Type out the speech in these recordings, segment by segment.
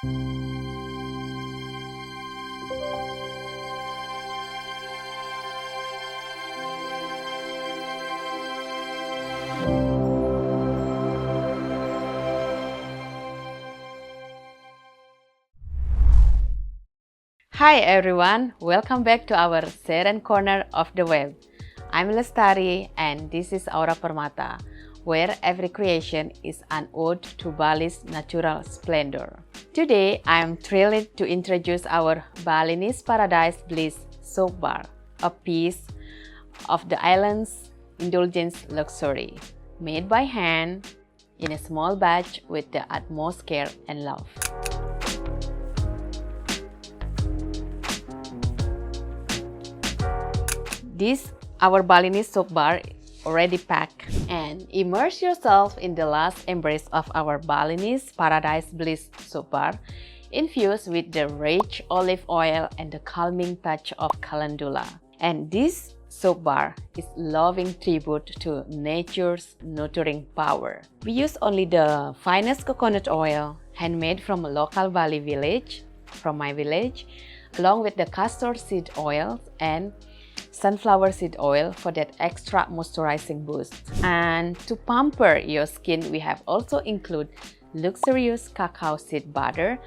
Hi everyone, welcome back to our serene corner of the web. I'm Lestari and this is Aura Permata, where every creation is an ode to Bali's natural splendor. Today, I'm thrilled to introduce our Balinese Paradise Bliss soap bar, a piece of the island's indulgence luxury, made by hand in a small batch with the utmost care and love. This, our Balinese soap bar, already packed, and immerse yourself in the last embrace of our Balinese Paradise Bliss soap bar, infused with the rich olive oil and the calming touch of Calendula. And this soap bar is loving tribute to nature's nurturing power. We use only the finest coconut oil, handmade from a local Bali village, from my village, along with the castor seed oil and sunflower seed oil for that extra moisturizing boost. And to pamper your skin, we have also included luxurious cacao seed butter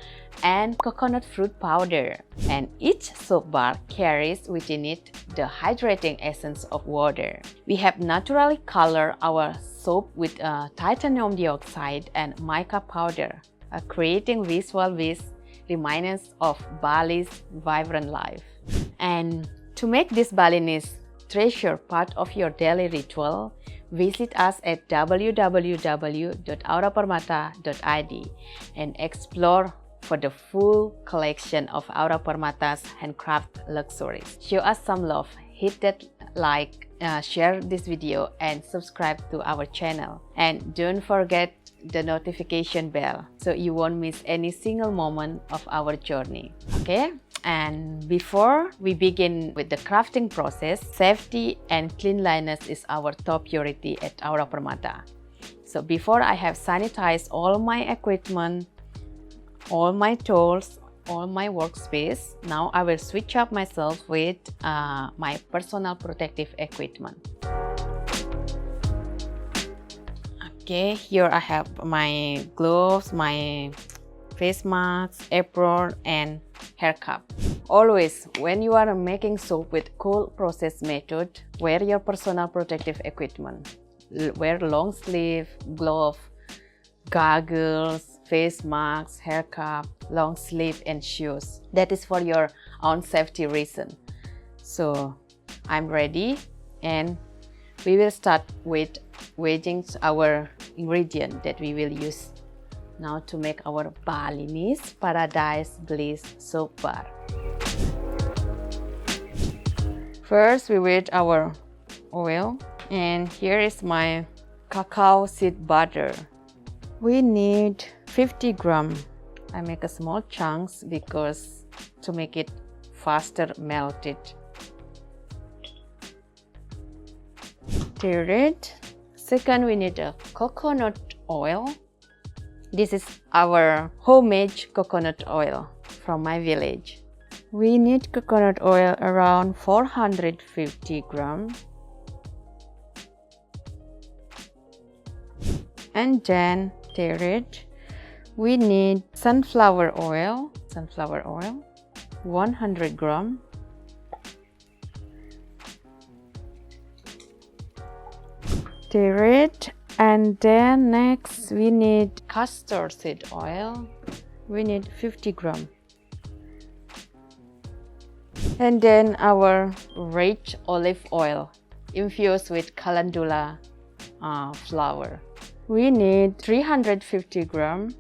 and coconut fruit powder. And each soap bar carries within it the hydrating essence of water. We have naturally colored our soap with titanium dioxide and mica powder, creating visual reminders of Bali's vibrant life. And to make this Balinese treasure part of your daily ritual, visit us at www.aurapermata.id and explore for the full collection of Aura Permata's handcraft luxuries. Show us some love, hit that like, share this video and subscribe to our channel. And don't forget the notification bell so you won't miss any single moment of our journey. Okay? And before we begin with the crafting process, safety and cleanliness is our top priority at Aura Permata. So before I have sanitized all my equipment, all my tools, all my workspace, now I will switch up myself with my personal protective equipment. Okay, here I have my gloves, my face mask, apron, and hair cap. Always, when you are making soap with cold process method, wear your personal protective equipment. Wear long sleeve, glove, goggles, face masks, hair cap, long sleeve, and shoes. That is for your own safety reason. So, I'm ready, and we will start with weighing our ingredient that we will use now to make our Balinese Paradise Bliss soap bar. First, we weight our oil, and here is my cacao seed butter. We need 50 grams. I make a small chunks because to make it faster melted. Third, second, we need a coconut oil. This is our homemade coconut oil from my village. We need coconut oil around 450 grams. And then third, we need sunflower oil, 100 grams. Third, and then next we need castor seed oil. We need 50 grams. And then our rich olive oil infused with Calendula flower. We need 350 grams.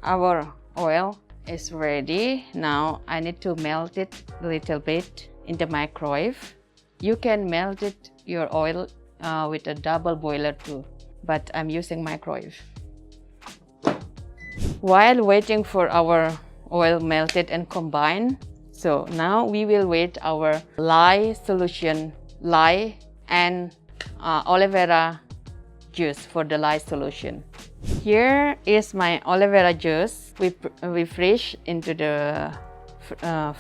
Our oil is ready. Now I need to melt it a little bit in the microwave. You can melt it, your oil with a double boiler too, but I'm using microwave. While waiting for our oil melted and combined, so now we will wait our lye solution, lye and aloe vera juice for the lye solution. Here is my aloe vera juice. We freeze into the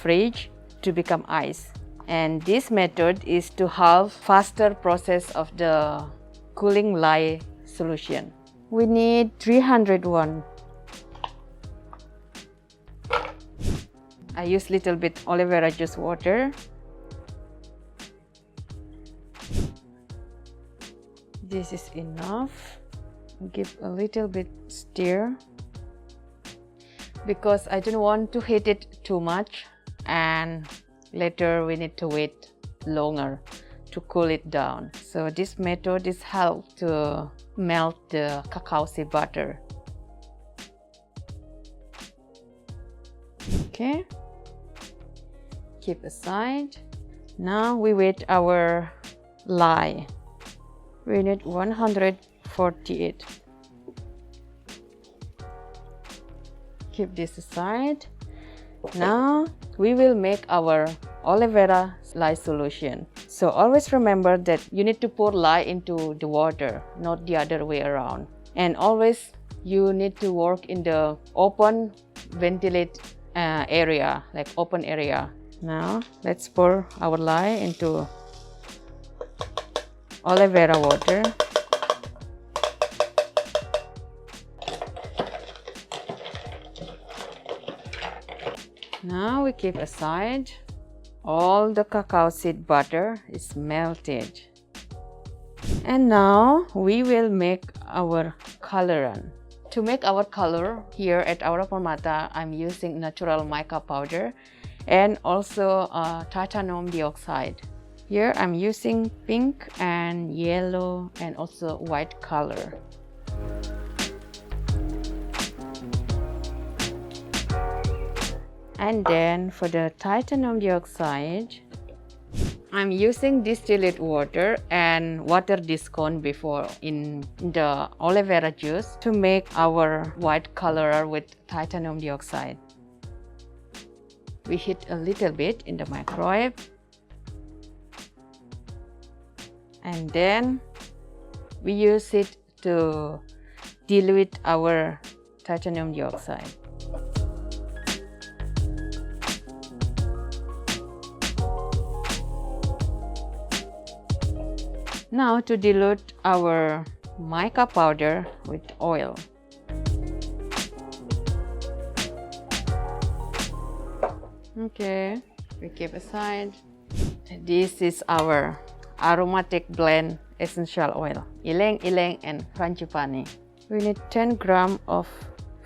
fridge to become ice. And this method is to have faster process of the cooling lye solution. We need 301. I use little bit aloe vera juice water. This is enough. Give a little bit stir because I don't want to heat it too much, and later we need to wait longer to cool it down. So this method is help to melt the cacao seed butter. Okay, keep aside. Now we wait our lye. We need 148. Keep this aside. Now we will make our aloe vera lye solution. So always remember that you need to pour lye into the water, not the other way around. And always you need to work in the open ventilate area, like open area. Now let's pour our lye into aloe vera water. Now we keep aside. All the cacao seed butter is melted. And now we will make our colorant. To make our color here at Aura Permata, I'm using natural mica powder and also titanium dioxide. Here I'm using pink and yellow and also white color. And then for the titanium dioxide, I'm using distilled water and water discount before in the aloe vera juice to make our white color with titanium dioxide. We heat a little bit in the microwave. And then we use it to dilute our titanium dioxide. Now to dilute our mica powder with oil. Okay, we keep aside. This is our aromatic blend essential oil, ylang-ylang and frangipani. We need 10 grams of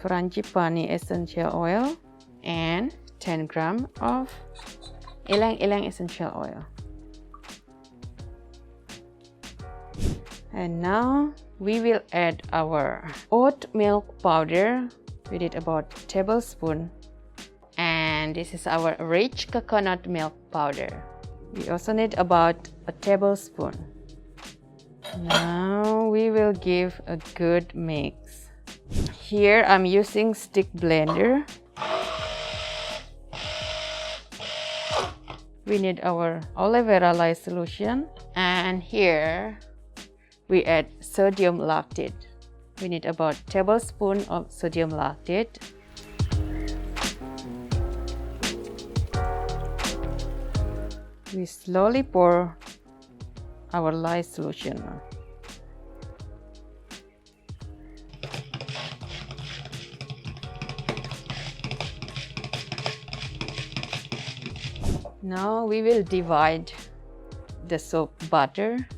frangipani essential oil and 10 grams of ylang-ylang essential oil. And now we will add our oat milk powder. We need about a tablespoon. And this is our rich coconut milk powder. We also need about a tablespoon. Now we will give a good mix. Here I'm using stick blender. We need our aloe vera lye solution. And here we add sodium lactate. We need about a tablespoon of sodium lactate. We slowly pour our lye solution. Now we will divide the soap butter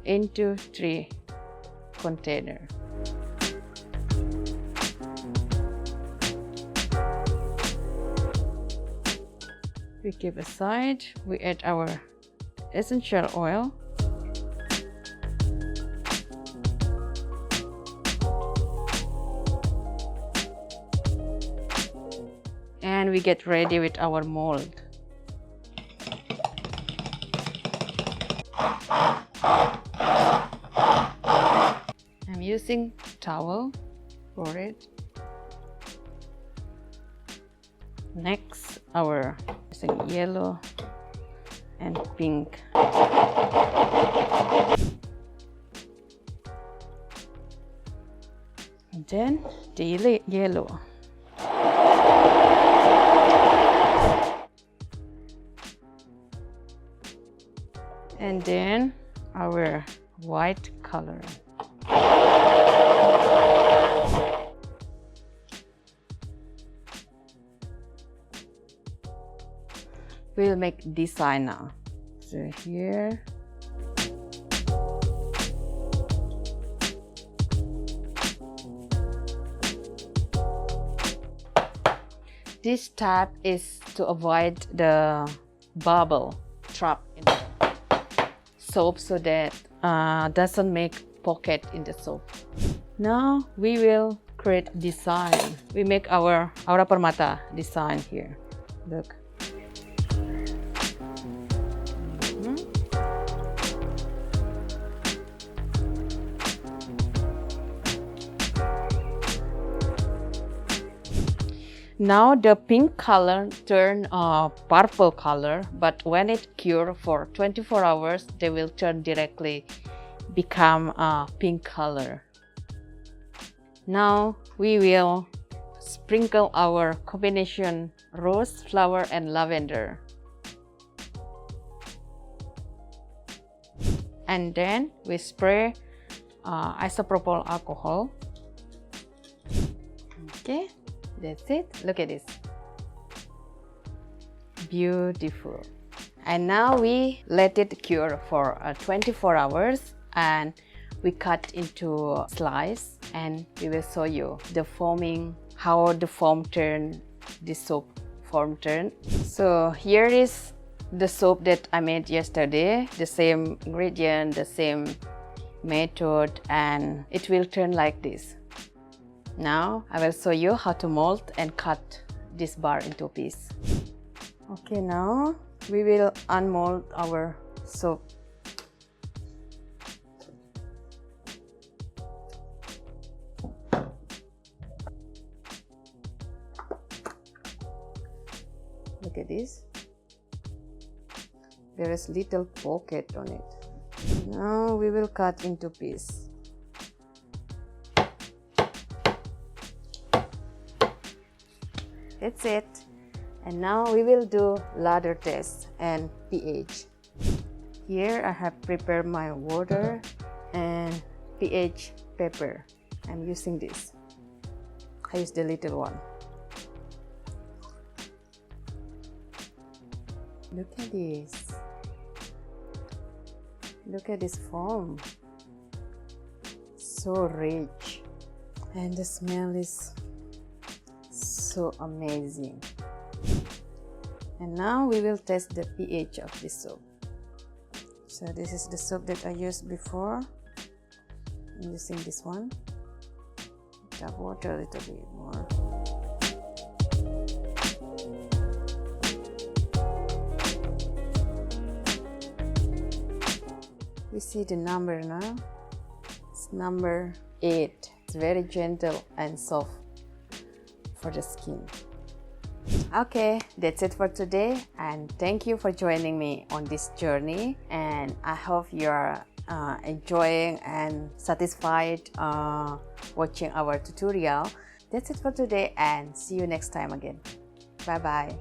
into 3 containers. We keep aside. We add our essential oil. And we get ready with our mold. I'm using towel for it. Next, our yellow and pink. And then the yellow. And then our white color. We'll make design now. So here. This tab is to avoid the bubble trap in the soap so that doesn't make pocket in the soap. Now we will create design. We make our Aura Permata design here. Look. Now the pink color turn purple color, but when it cure for 24 hours, they will turn directly become pink color. Now we will sprinkle our combination rose, flower, and lavender. And then we spray isopropyl alcohol. Okay. That's it. Look at this. Beautiful. And now we let it cure for 24 hours and we cut into slice and we will show you the foaming, how the foam turn, the soap form turn. So here is the soap that I made yesterday, the same ingredient, the same method, and it will turn like this. Now I will show you how to mold and cut this bar into piece. Okay, now we will unmold our soap. Look at this. There is little pocket on it. Now we will cut into piece. That's it. And now we will do lather test and pH. Here I have prepared my water and pH paper. I'm using this. I use the little one. Look at this. Look at this foam. So rich. And the smell is so amazing. And now we will test the pH of this soap. So this is the soap that I used before. I'm using this one. Tap water a little bit more. We see the number now. It's number 8. It's very gentle and soft for the skin. Okay, that's it for today, and thank you for joining me on this journey, and I hope you're enjoying and satisfied watching our tutorial. That's it for today, and see you next time again. Bye bye.